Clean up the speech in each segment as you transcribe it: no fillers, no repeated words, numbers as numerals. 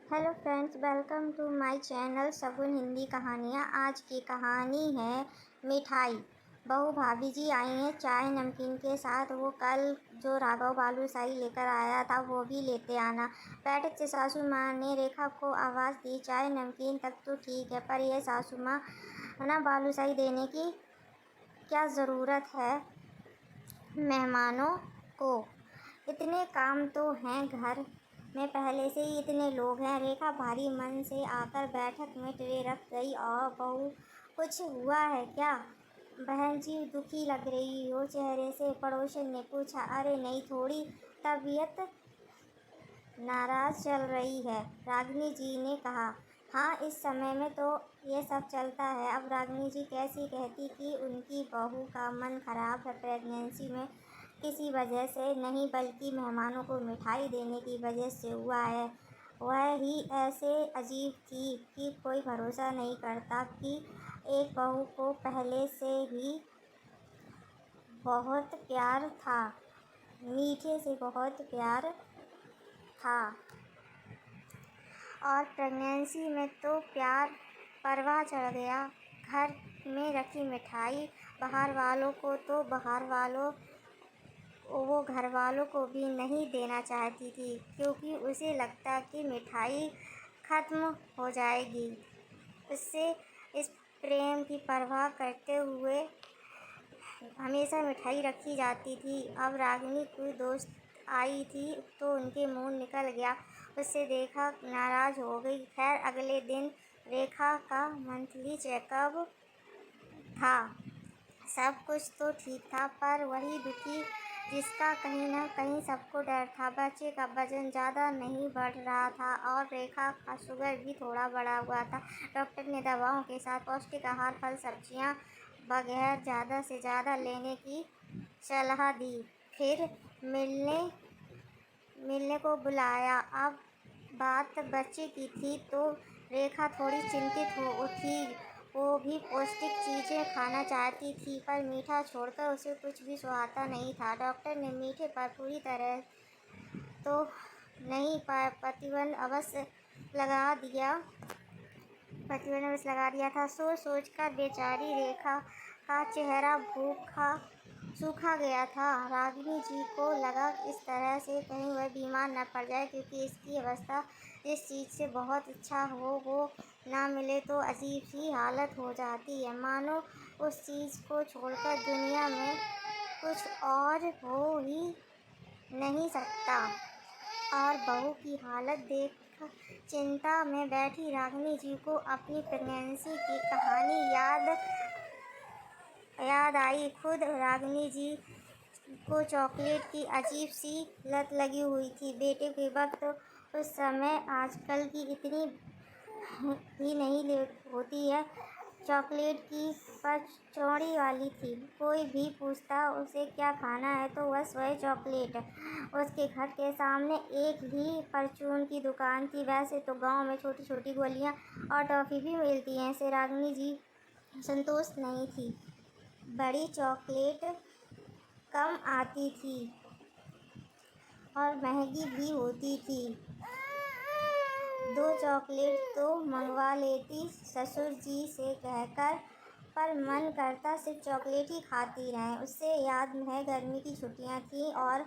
Hello friends, welcome to my channel Shagun Hindi Kahaniyan. आज की कहानी है मिठाई। बहू भाभी जी आई हैं चाय नमकीन के साथ। वो कल जो राघव बालूशाही लेकर आया था वो भी लेते आना। बैठक से सासू माँ ने रेखा को आवाज़ दी, चाय नमकीन तक तो ठीक है, पर यह सासू माँ ना बालूशाही देने की क्या ज़रूरत है मेहमानों को। इतने काम तो हैं घर में, पहले से ही इतने लोग हैं। रेखा भारी मन से आकर बैठक में ट्रे रख गई। और बहू, कुछ हुआ है क्या? बहन जी दुखी लग रही हो चेहरे से, पड़ोसन ने पूछा। अरे नहीं, थोड़ी तबीयत नाराज़ चल रही है, रागिनी जी ने कहा। हाँ, इस समय में तो ये सब चलता है। अब रागिनी जी कैसी कहती कि उनकी बहू का मन खराब है, प्रेगनेंसी में किसी वजह से नहीं बल्कि मेहमानों को मिठाई देने की वजह से हुआ है। वह ही ऐसे अजीब थी कि कोई भरोसा नहीं करता कि एक बहू को पहले से ही बहुत प्यार था, मीठे से बहुत प्यार था, और प्रेगनेंसी में तो प्यार परवाह चढ़ गया। घर में रखी मिठाई वो घर वालों को भी नहीं देना चाहती थी, क्योंकि उसे लगता कि मिठाई खत्म हो जाएगी। उससे इस प्रेम की परवाह करते हुए हमेशा मिठाई रखी जाती थी। अब रागिनी की दोस्त आई थी तो उनके मुंह निकल गया, उससे रेखा नाराज़ हो गई। खैर, अगले दिन रेखा का मंथली चेकअप था। सब कुछ तो ठीक था, पर वही दुखी जिसका कहीं न कहीं सबको डर था। बच्चे का वजन ज़्यादा नहीं बढ़ रहा था और रेखा का शुगर भी थोड़ा बढ़ा हुआ था। डॉक्टर ने दवाओं के साथ पौष्टिक आहार, फल सब्जियां वगैरह ज़्यादा से ज़्यादा लेने की सलाह दी। फिर मिलने को बुलाया। अब बात बच्चे की थी तो रेखा थोड़ी चिंतित हो उठी। वो भी पौष्टिक चीज़ें खाना चाहती थी, पर मीठा छोड़कर उसे कुछ भी सुहाता नहीं था। डॉक्टर ने मीठे पर पूरी तरह तो नहीं, पर प्रतिबंध लगा दिया था। सोच कर बेचारी रेखा का चेहरा सूखा गया था। रागिनी जी को लगा इस तरह से कहीं वह बीमार न पड़ जाए, क्योंकि इसकी अवस्था जिस चीज़ से बहुत इच्छा हो वो ना मिले तो अजीब सी हालत हो जाती है, मानो उस चीज़ को छोड़कर दुनिया में कुछ और हो ही नहीं सकता। और बहू की हालत देख चिंता में बैठी रागिनी जी को अपनी प्रेगनेंसी की कहानी याद आई। खुद रागिनी जी को चॉकलेट की अजीब सी लत लगी हुई थी। बेटे के वक्त उस समय आजकल की इतनी ही नहीं होती है चॉकलेट की, पर चौड़ी वाली थी। कोई भी पूछता उसे क्या खाना है तो बस वही चॉकलेट। उसके घर के सामने एक ही परचून की दुकान थी। वैसे तो गांव में छोटी छोटी गोलियां और टॉफ़ी भी मिलती हैं, इससे रागिनी जी संतुष्ट नहीं थी। बड़ी चॉकलेट कम आती थी और महंगी भी होती थी। 2 चॉकलेट तो मंगवा लेती ससुर जी से कहकर, पर मन करता सिर्फ चॉकलेट ही खाती रहें। उससे याद है गर्मी की छुट्टियां थीं और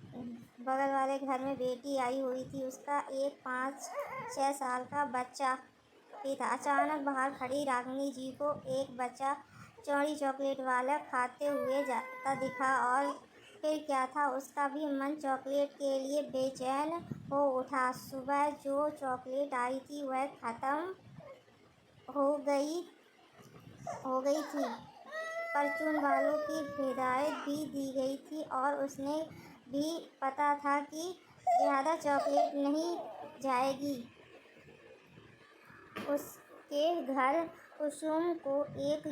बगल वाले घर में बेटी आई हुई थी। उसका एक 5-6 साल का बच्चा भी था। अचानक बाहर खड़ी रागिनी जी को एक बच्चा चौड़ी चॉकलेट वाला खाते हुए जाता दिखा, और फिर क्या था, उसका भी मन चॉकलेट के लिए बेचैन हो उठा। सुबह जो चॉकलेट आई थी वह खत्म हो गई थी। परचून वालों की हिदायत भी दी गई थी और उन्हें भी पता था कि ज़्यादा चॉकलेट नहीं जाएगी। उसके घर कुसुम को एक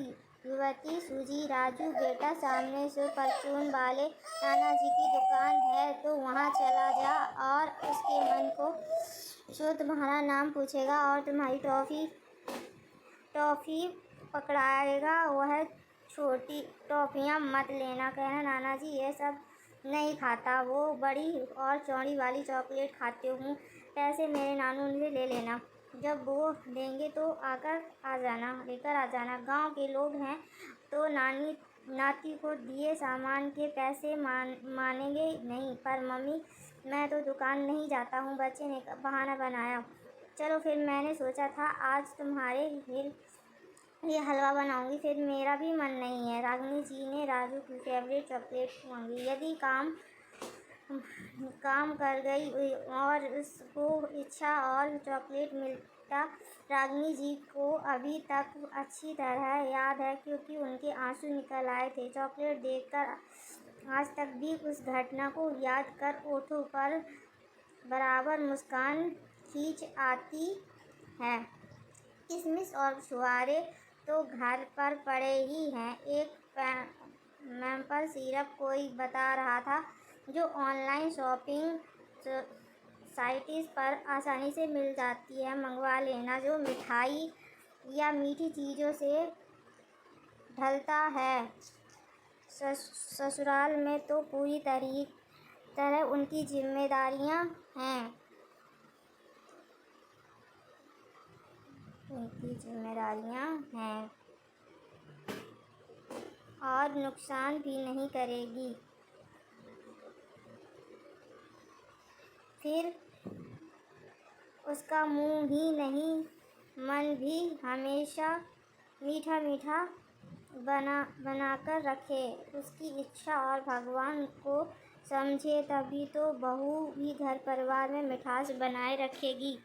युवती सूझी। राजू बेटा, सामने से परचून वाले नाना जी की दुकान है तो वहाँ चला जा, और उसके मन को जो तुम्हारा नाम पूछेगा और तुम्हारी टॉफ़ी पकड़ाएगा वह छोटी टॉफ़ियाँ मत लेना। कहना नाना जी ये सब नहीं खाता, वो बड़ी और चौड़ी वाली चॉकलेट खाते हूँ। पैसे मेरे नानू से ले लेना। जब वो देंगे तो लेकर आ जाना। गांव के लोग हैं तो नाती को दिए सामान के पैसे मानेंगे नहीं। पर मम्मी, मैं तो दुकान नहीं जाता हूँ, बच्चे ने बहाना बनाया। चलो फिर, मैंने सोचा था आज तुम्हारे लिए हलवा बनाऊंगी, फिर मेरा भी मन नहीं है। रागिनी जी ने राजू की फेवरेट चॉकलेट मांगी। यदि काम कर गई और उसको इच्छा और चॉकलेट मिलता। रागिनी जी को अभी तक अच्छी तरह याद है, क्योंकि उनके आंसू निकल आए थे चॉकलेट देखकर। आज तक भी उस घटना को याद कर ओठों पर बराबर मुस्कान खींच आती है। किशमिश और छुहारे तो घर पर पड़े ही हैं। एक मैपल सिरप कोई बता रहा था, जो ऑनलाइन शॉपिंग साइट्स पर आसानी से मिल जाती है, मंगवा लेना। जो मिठाई या मीठी चीज़ों से ढलता है, ससुराल में तो पूरी तरह उनकी जिम्मेदारियां हैं। और नुकसान भी नहीं करेगी। फिर उसका मुंह ही नहीं, मन भी हमेशा मीठा मीठा बनाकर रखे। उसकी इच्छा और भगवान को समझे, तभी तो बहू भी घर परिवार में मिठास बनाए रखेगी।